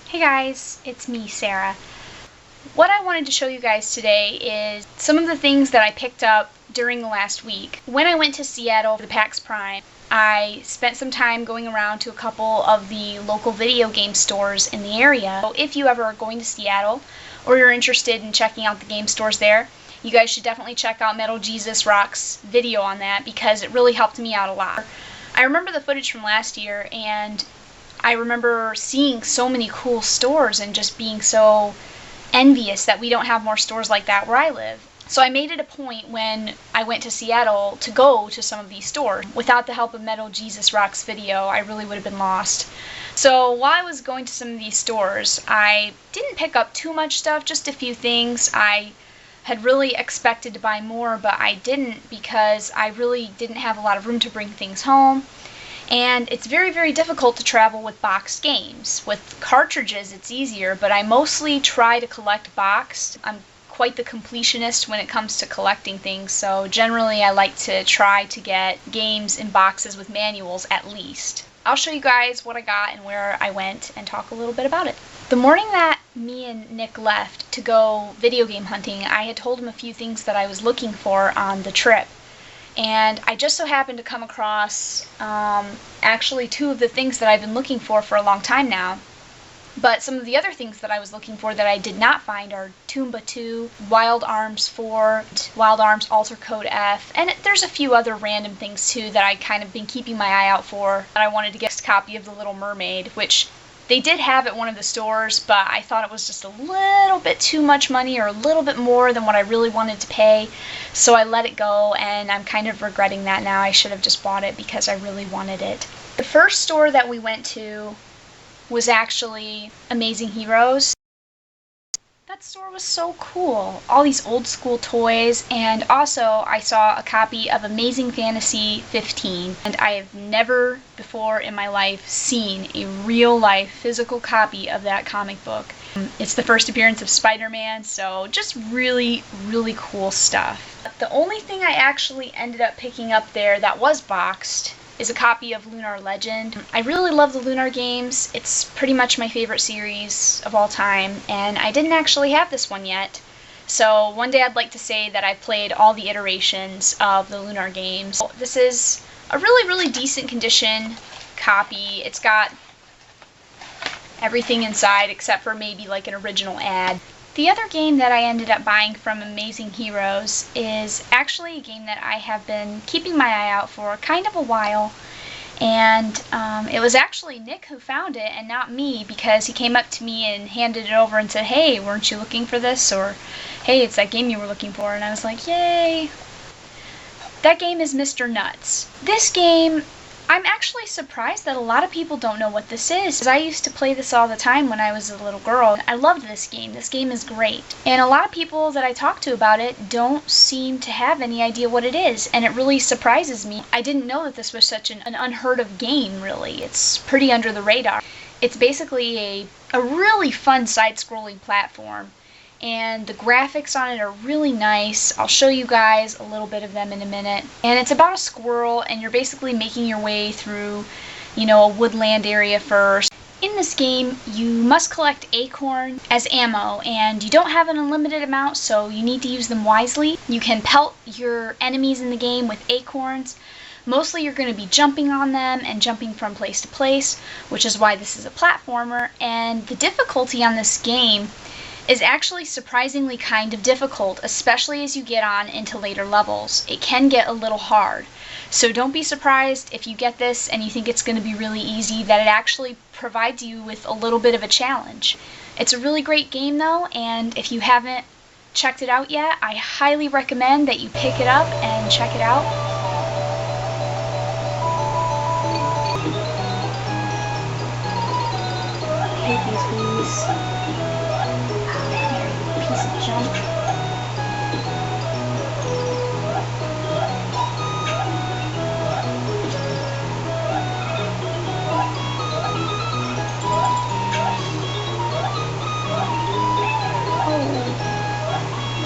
Hey guys, it's me, Sarah. What I wanted to show you guys today is some of the things that I picked up during the last week. When I went to Seattle for the PAX Prime, I spent some time going around to a couple of the local video game stores in the area. So if you ever are going to Seattle or you're interested in checking out the game stores there, you guys should definitely check out MetalJesusRock's video on that because it really helped me out a lot. I remember the footage from last year and I remember seeing so many cool stores and just being so envious that we don't have more stores like that where I live. So I made it a point when I went to Seattle to go to some of these stores. Without the help of MetalJesusRock's video, I really would have been lost. So while I was going to some of these stores, I didn't pick up too much stuff, just a few things. I had really expected to buy more, but I didn't because I really didn't have a lot of room to bring things home. And it's very, very difficult to travel with boxed games. With cartridges, it's easier, but I mostly try to collect boxed. I'm quite the completionist when it comes to collecting things, so generally I like to try to get games in boxes with manuals at least. I'll show you guys what I got and where I went and talk a little bit about it. The morning that me and Nick left to go video game hunting, I had told him a few things that I was looking for on the trip. And I just so happened to come across actually two of the things that I've been looking for a long time now. But some of the other things that I was looking for that I did not find are Tomba 2, Wild Arms 4, Wild Arms Alter Code F, and there's a few other random things too that I kind of been keeping my eye out for. And I wanted to get a copy of The Little Mermaid, which they did have at one of the stores, but I thought it was just a little bit too much money or a little bit more than what I really wanted to pay. So I let it go, and I'm kind of regretting that now. I should have just bought it because I really wanted it. The first store that we went to was actually Amazing Heroes. That store was so cool. All these old school toys, and also I saw a copy of Amazing Fantasy 15, and I have never before in my life seen a real life physical copy of that comic book. It's the first appearance of Spider-Man, so just really, really cool stuff. The only thing I actually ended up picking up there that was boxed is a copy of Lunar Legend. I really love the Lunar games. It's pretty much my favorite series of all time, and I didn't actually have this one yet. So one day I'd like to say that I've played all the iterations of the Lunar games. This is a really, really decent condition copy. It's got everything inside except for maybe like an original ad. The other game that I ended up buying from Amazing Heroes is actually a game that I have been keeping my eye out for kind of a while, and it was actually Nick who found it and not me, because he came up to me and handed it over and said, "Hey, weren't you looking for this?" or "Hey, it's that game you were looking for," and I was like, yay! That game is Mr. Nuts. This game, I'm actually surprised that a lot of people don't know what this is, because I used to play this all the time when I was a little girl. I loved this game. This game is great. And a lot of people that I talk to about it don't seem to have any idea what it is, and it really surprises me. I didn't know that this was such an unheard of game, really. It's pretty under the radar. It's basically a really fun side-scrolling platform, and the graphics on it are really nice. I'll show you guys a little bit of them in a minute. And it's about a squirrel, and you're basically making your way through, a woodland area first. In this game, you must collect acorn as ammo, and you don't have an unlimited amount, so you need to use them wisely. You can pelt your enemies in the game with acorns. Mostly you're going to be jumping on them and jumping from place to place, which is why this is a platformer. And the difficulty on this game is actually surprisingly kind of difficult, especially as you get on into later levels. It can get a little hard. So don't be surprised if you get this and you think it's going to be really easy, that it actually provides you with a little bit of a challenge. It's a really great game though, and if you haven't checked it out yet, I highly recommend that you pick it up and check it out. I hate these wheels. Piece of junk.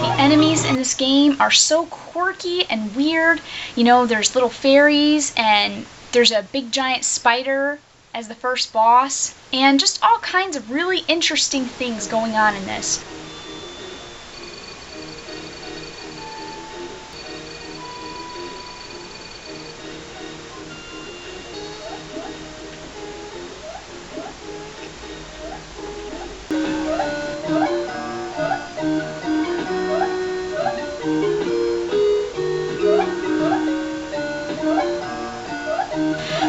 The enemies in this game are so quirky and weird. There's little fairies, and there's a big giant spider as the first boss, and just all kinds of really interesting things going on in this.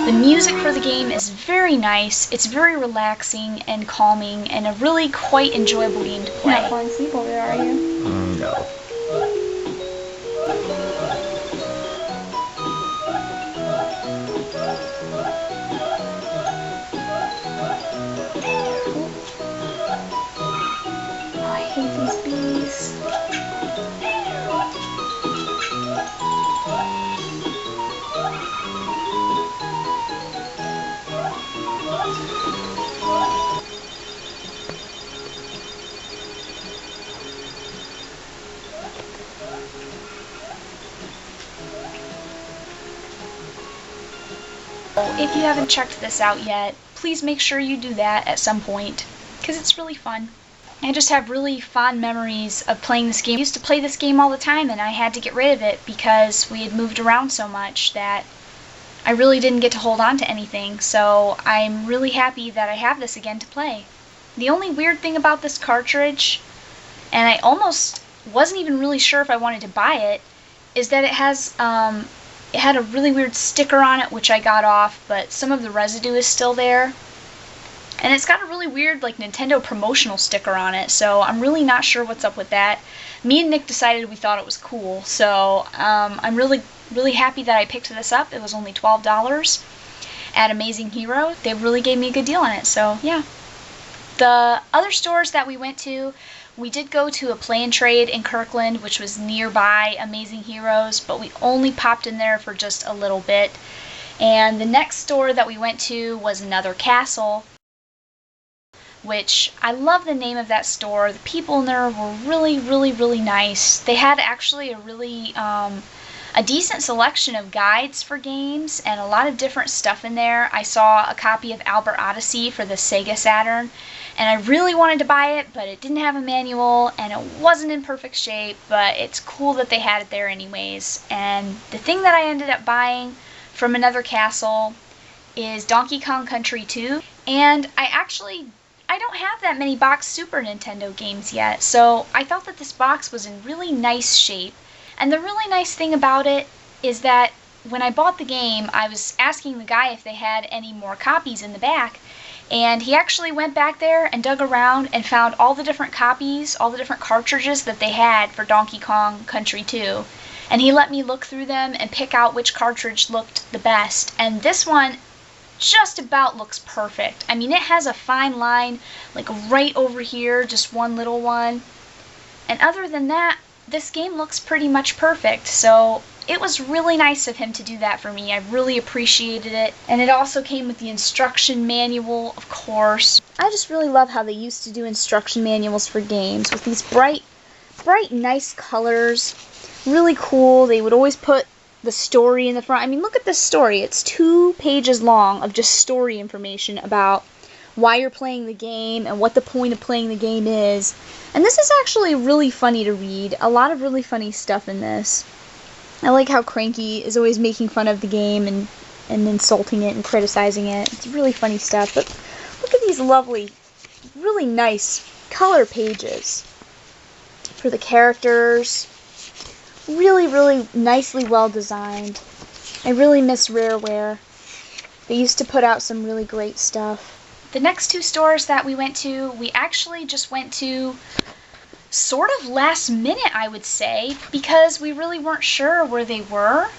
The music for the game is very nice, it's very relaxing and calming, and a really quite enjoyable game to play. You're not falling asleep over there, are you? No. Oh, I hate these bees. If you haven't checked this out yet, please make sure you do that at some point, because it's really fun. I just have really fond memories of playing this game. I used to play this game all the time, and I had to get rid of it because we had moved around so much that I really didn't get to hold on to anything, so I'm really happy that I have this again to play. The only weird thing about this cartridge, and I almost wasn't even really sure if I wanted to buy it, is that it had a really weird sticker on it, which I got off, but some of the residue is still there. And it's got a really weird, like, Nintendo promotional sticker on it, so I'm really not sure what's up with that. Me and Nick decided we thought it was cool, so I'm really happy that I picked this up. It was only $12 at Amazing Hero. They really gave me a good deal on it, so yeah. The other stores that we went to, we did go to a Play and Trade in Kirkland, which was nearby Amazing Heroes, but we only popped in there for just a little bit. And the next store that we went to was Another Castle, which I love the name of that store. The people in there were really, really, really nice. They had actually a decent selection of guides for games and a lot of different stuff in there. I saw a copy of Albert Odyssey for the Sega Saturn, and I really wanted to buy it, but it didn't have a manual and it wasn't in perfect shape, but it's cool that they had it there anyways. And the thing that I ended up buying from Another Castle is Donkey Kong Country 2, and I don't have that many boxed Super Nintendo games yet, so I thought that this box was in really nice shape. And the really nice thing about it is that when I bought the game, I was asking the guy if they had any more copies in the back, and he actually went back there and dug around and found all the different copies, all the different cartridges that they had for Donkey Kong Country 2. And he let me look through them and pick out which cartridge looked the best, and this one just about looks perfect. I mean, it has a fine line, like right over here, just one little one. And other than that, this game looks pretty much perfect, so it was really nice of him to do that for me. I really appreciated it. And it also came with the instruction manual, of course. I just really love how they used to do instruction manuals for games with these bright, nice colors. Really cool. They would always put the story in the front. I mean, look at this story. It's 2 pages long of just story information about why you're playing the game and what the point of playing the game is. And this is actually really funny to read. A lot of really funny stuff in this. I like how Cranky is always making fun of the game and insulting it and criticizing it. It's really funny stuff. But look at these lovely, really nice color pages for the characters. Really, really nicely well designed. I really miss Rareware. They used to put out some really great stuff. The next 2 stores that we went to, we actually just went to sort of last minute, I would say, because we really weren't sure where they were.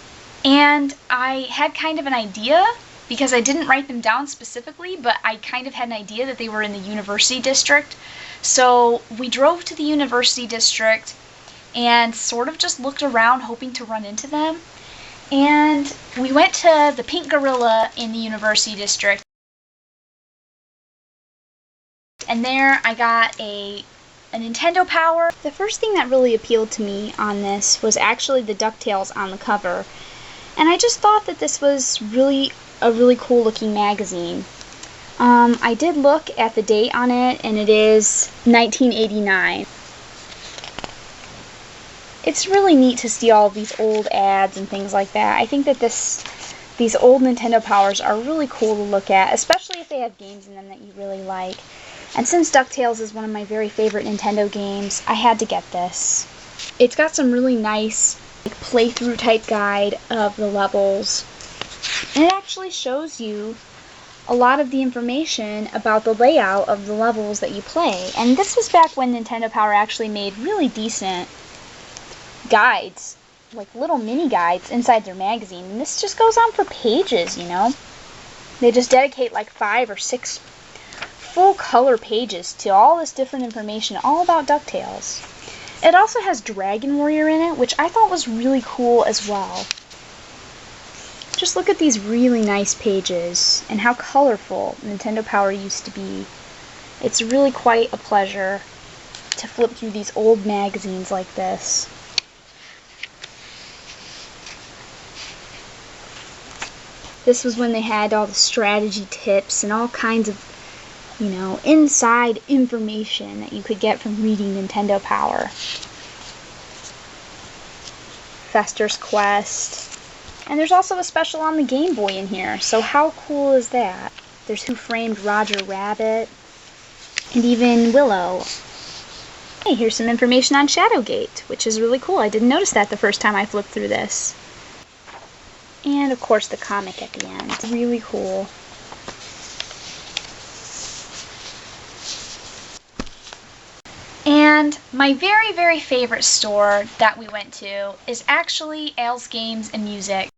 And I had kind of an idea, because I didn't write them down specifically, but I kind of had an idea that they were in the University District. So we drove to the University District and sort of just looked around hoping to run into them. And we went to the Pink Gorilla in the University District. And there I got a Nintendo Power. The first thing that really appealed to me on this was actually the DuckTales on the cover. And I just thought that this was a really cool looking magazine. I did look at the date on it, and it is 1989. It's really neat to see all these old ads and things like that. I think that these old Nintendo Powers are really cool to look at, especially if they have games in them that you really like. And since DuckTales is one of my very favorite Nintendo games, I had to get this. It's got some really nice playthrough type guide of the levels, and it actually shows you a lot of the information about the layout of the levels that you play. And this was back when Nintendo Power actually made really decent guides, like little mini guides inside their magazine, and this just goes on for pages, you know. They just dedicate like 5 or 6 full color pages to all this different information all about DuckTales. It also has Dragon Warrior in it, which I thought was really cool as well. Just look at these really nice pages and how colorful Nintendo Power used to be. It's really quite a pleasure to flip through these old magazines like this. This was when they had all the strategy tips and all kinds of, you know, inside information that you could get from reading Nintendo Power. Fester's Quest. And there's also a special on the Game Boy in here, so how cool is that? There's Who Framed Roger Rabbit, and even Willow. Hey, here's some information on Shadowgate, which is really cool. I didn't notice that the first time I flipped through this. And of course the comic at the end. It's really cool. And my very, very favorite store that we went to is actually Ales Games and Music.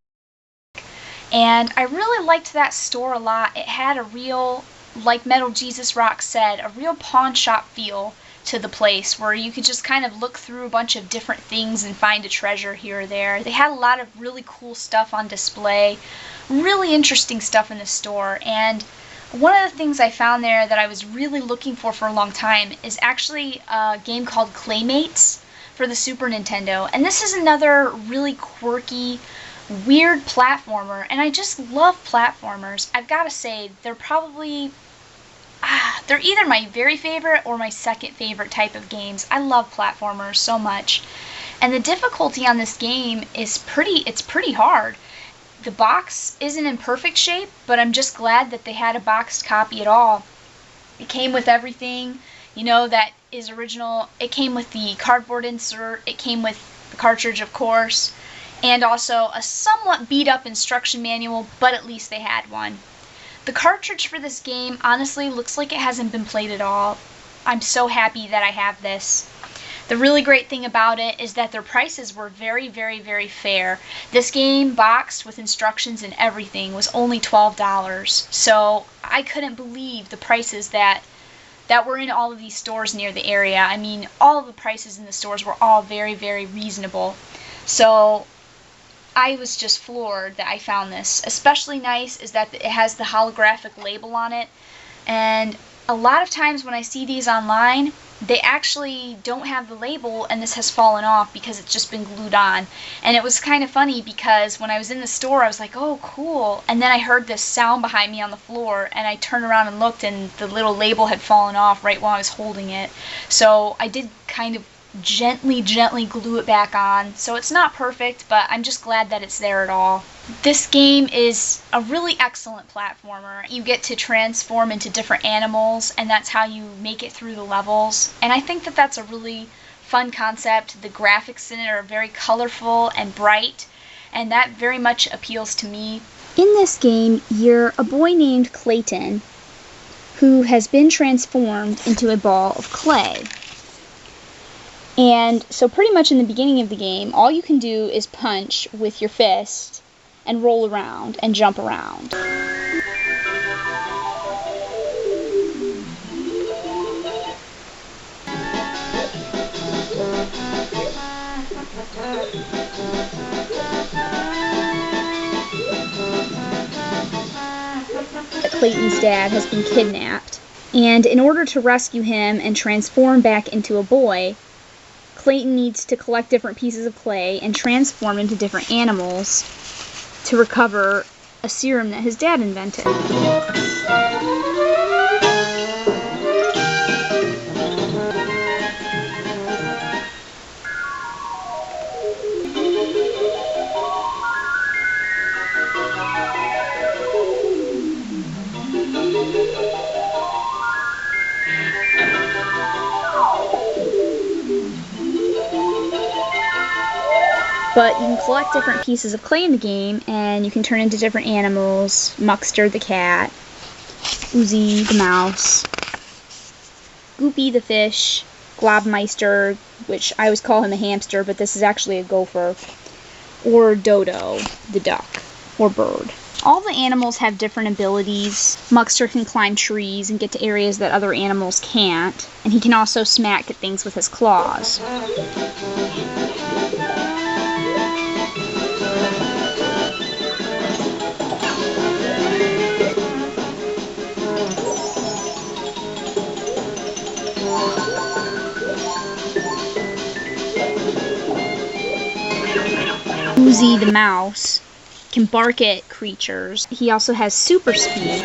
And I really liked that store a lot. It had a real, like MetalJesusRock said, a real pawn shop feel to the place where you could just kind of look through a bunch of different things and find a treasure here or there. They had a lot of really cool stuff on display, really interesting stuff in the store. And one of the things I found there that I was really looking for a long time is actually a game called Claymates for the Super Nintendo. And this is another really quirky, weird platformer, and I just love platformers. I've got to say, they're probably, they're either my very favorite or my second favorite type of games. I love platformers so much. And the difficulty on this game is pretty hard. The box isn't in perfect shape, but I'm just glad that they had a boxed copy at all. It came with everything, you know, that is original. It came with the cardboard insert, it came with the cartridge, of course, and also a somewhat beat up instruction manual, but at least they had one. The cartridge for this game honestly looks like it hasn't been played at all. I'm so happy that I have this. The really great thing about it is that their prices were very, very, very fair. This game, boxed with instructions and everything, was only $12. So I couldn't believe the prices that were in all of these stores near the area. I mean, all of the prices in the stores were all very, very reasonable. So I was just floored that I found this. Especially nice is that it has the holographic label on it. And a lot of times when I see these online, they actually don't have the label, and this has fallen off because it's just been glued on. And it was kind of funny because when I was in the store, I was like, oh, cool. And then I heard this sound behind me on the floor, and I turned around and looked, and the little label had fallen off right while I was holding it. So I did kind of gently glue it back on. So it's not perfect, but I'm just glad that it's there at all. This game is a really excellent platformer. You get to transform into different animals, and that's how you make it through the levels. And I think that that's a really fun concept. The graphics in it are very colorful and bright, and that very much appeals to me. In this game, you're a boy named Clayton who has been transformed into a ball of clay. And so pretty much in the beginning of the game, all you can do is punch with your fist and roll around and jump around. Clayton's dad has been kidnapped, and in order to rescue him and transform back into a boy, Clayton needs to collect different pieces of clay and transform into different animals to recover a serum that his dad invented. But you can collect different pieces of clay in the game, and you can turn into different animals. Muckster the cat, Uzi the mouse, Goopy the fish, Globmeister, which I always call him a hamster, but this is actually a gopher, or Dodo the duck, or bird. All the animals have different abilities. Muckster can climb trees and get to areas that other animals can't, and he can also smack at things with his claws. Uzi the mouse can bark at creatures. He also has super speed.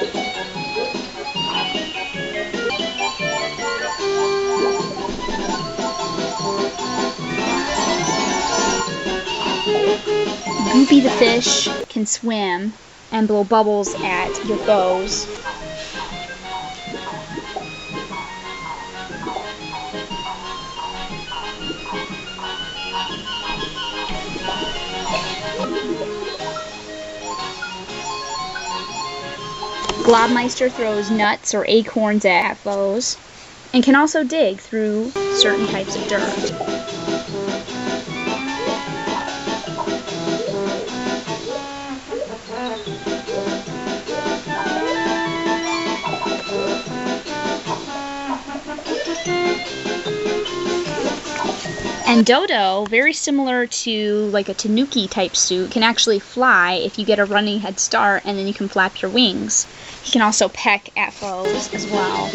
Goopy the fish can swim and blow bubbles at your foes. Globmeister throws nuts or acorns at foes, and can also dig through certain types of dirt. And Dodo, very similar to like a tanuki type suit, can actually fly if you get a running head start, and then you can flap your wings. He can also peck at foes as well.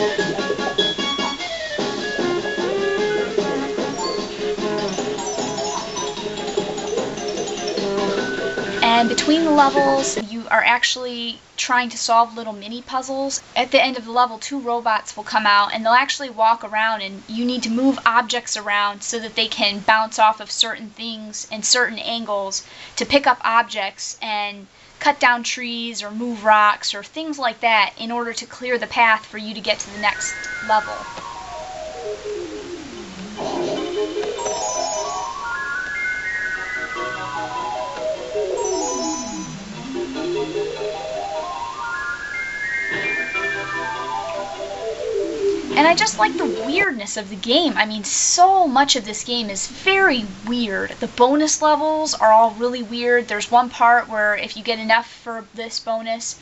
And between the levels, you are actually trying to solve little mini puzzles. At the end of the level, 2 robots will come out, and they'll actually walk around, and you need to move objects around so that they can bounce off of certain things and certain angles to pick up objects and cut down trees or move rocks or things like that in order to clear the path for you to get to the next level. And I just like the weirdness of the game. I mean, so much of this game is very weird. The bonus levels are all really weird. There's one part where if you get enough for this bonus,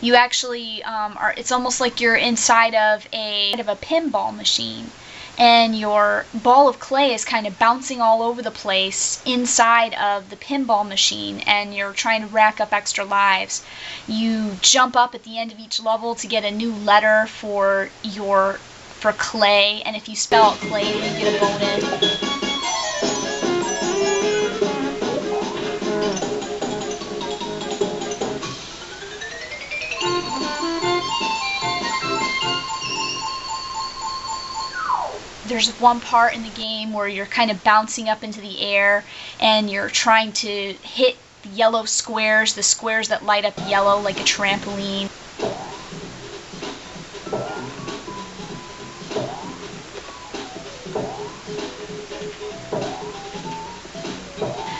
you actually it's almost like you're inside of a pinball machine, and your ball of clay is kind of bouncing all over the place inside of the pinball machine, and you're trying to rack up extra lives. You jump up at the end of each level to get a new letter for clay, and if you spell out clay, you get a bonus. There's one part in the game where you're kind of bouncing up into the air, and you're trying to hit the yellow squares, the squares that light up yellow like a trampoline.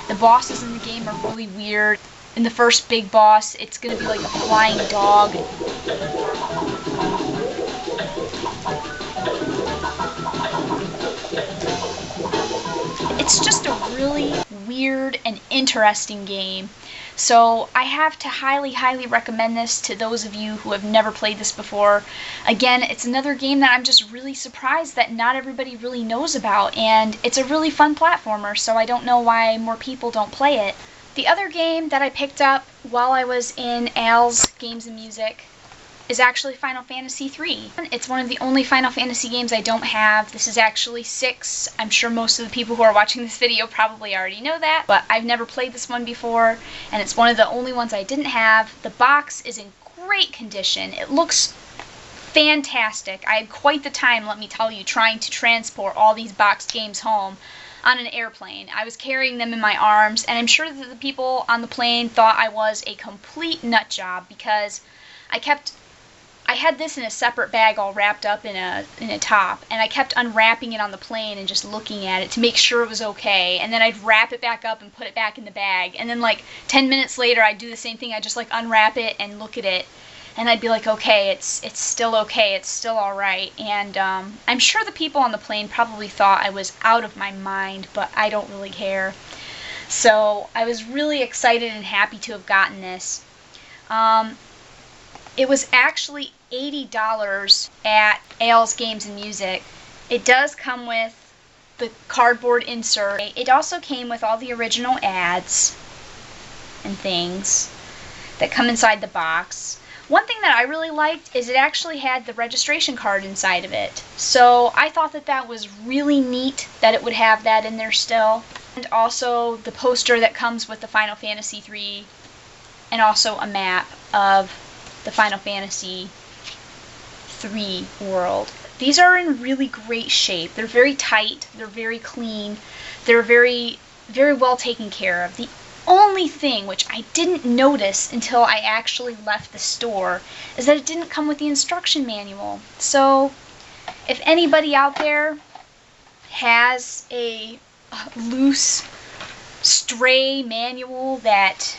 The bosses in the game are really weird. In the first big boss, it's going to be like a flying dog. It's just a really weird and interesting game. So I have to highly, highly recommend this to those of you who have never played this before. Again, it's another game that I'm just really surprised that not everybody really knows about, and it's a really fun platformer, so I don't know why more people don't play it. The other game that I picked up while I was in Al's Games and Music is actually Final Fantasy III. It's one of the only Final Fantasy games I don't have. This is actually 6. I'm sure most of the people who are watching this video probably already know that, but I've never played this one before, and it's one of the only ones I didn't have. The box is in great condition. It looks fantastic. I had quite the time, let me tell you, trying to transport all these boxed games home on an airplane. I was carrying them in my arms, and I'm sure that the people on the plane thought I was a complete nut job because I kept I had this in a separate bag all wrapped up in a top, and I kept unwrapping it on the plane and just looking at it to make sure it was okay, and then I'd wrap it back up and put it back in the bag, and then like 10 minutes later I'd do the same thing. I'd just like unwrap it and look at it, and I'd be like, okay, it's still okay, it's still alright. And I'm sure the people on the plane probably thought I was out of my mind, but I don't really care. So I was really excited and happy to have gotten this. It was actually $80 at alesgamesmusic. It does come with the cardboard insert. It also came with all the original ads and things that come inside the box. One thing that I really liked is it actually had the registration card inside of it. So I thought that that was really neat that it would have that in there still. And also the poster that comes with the Final Fantasy III, and also a map of the Final Fantasy III world. These are in really great shape. They're very tight, they're very clean, they're very, very well taken care of. The only thing which I didn't notice until I actually left the store is that it didn't come with the instruction manual. So if anybody out there has a loose, stray manual that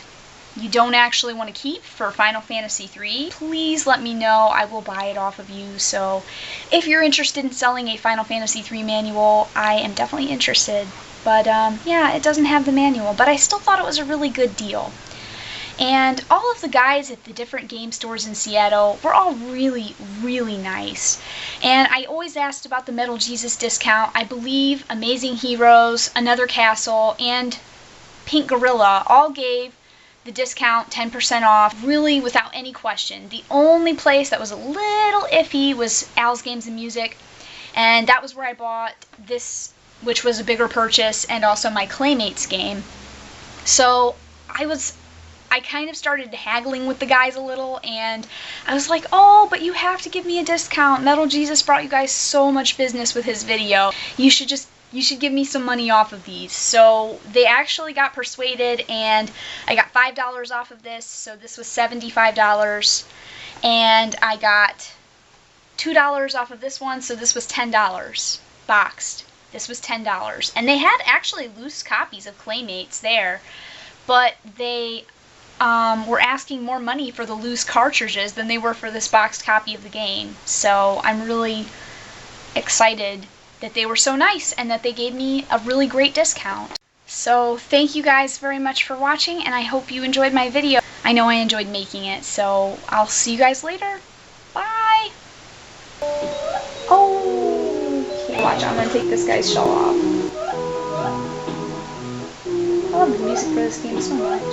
you don't actually want to keep for Final Fantasy III, please let me know. I will buy it off of you. So if you're interested in selling a Final Fantasy III manual, I am definitely interested. But yeah, it doesn't have the manual, but I still thought it was a really good deal. And all of the guys at the different game stores in Seattle were all really, really nice. And I always asked about the Metal Jesus discount. I believe Amazing Heroes, Another Castle, and Pink Gorilla all gave the discount 10% off, really without any question. The only place that was a little iffy was alesgamesmusic, and that was where I bought this, which was a bigger purchase, and also my Claymates game. So I kind of started haggling with the guys a little, and I was like, oh, but you have to give me a discount. Metal Jesus brought you guys so much business with his video. You should give me some money off of these. So they actually got persuaded, and I got $5 off of this, so this was $75. And I got $2 off of this one, so this was $10 boxed. This was $10. And they had actually loose copies of Claymates there, but they were asking more money for the loose cartridges than they were for this boxed copy of the game. So I'm really excited that they were so nice and that they gave me a really great discount. So thank you guys very much for watching, and I hope you enjoyed my video. I know I enjoyed making it, so I'll see you guys later. Bye! Oh, watch, I'm gonna take this guy's shell off. I love the music for this game so much.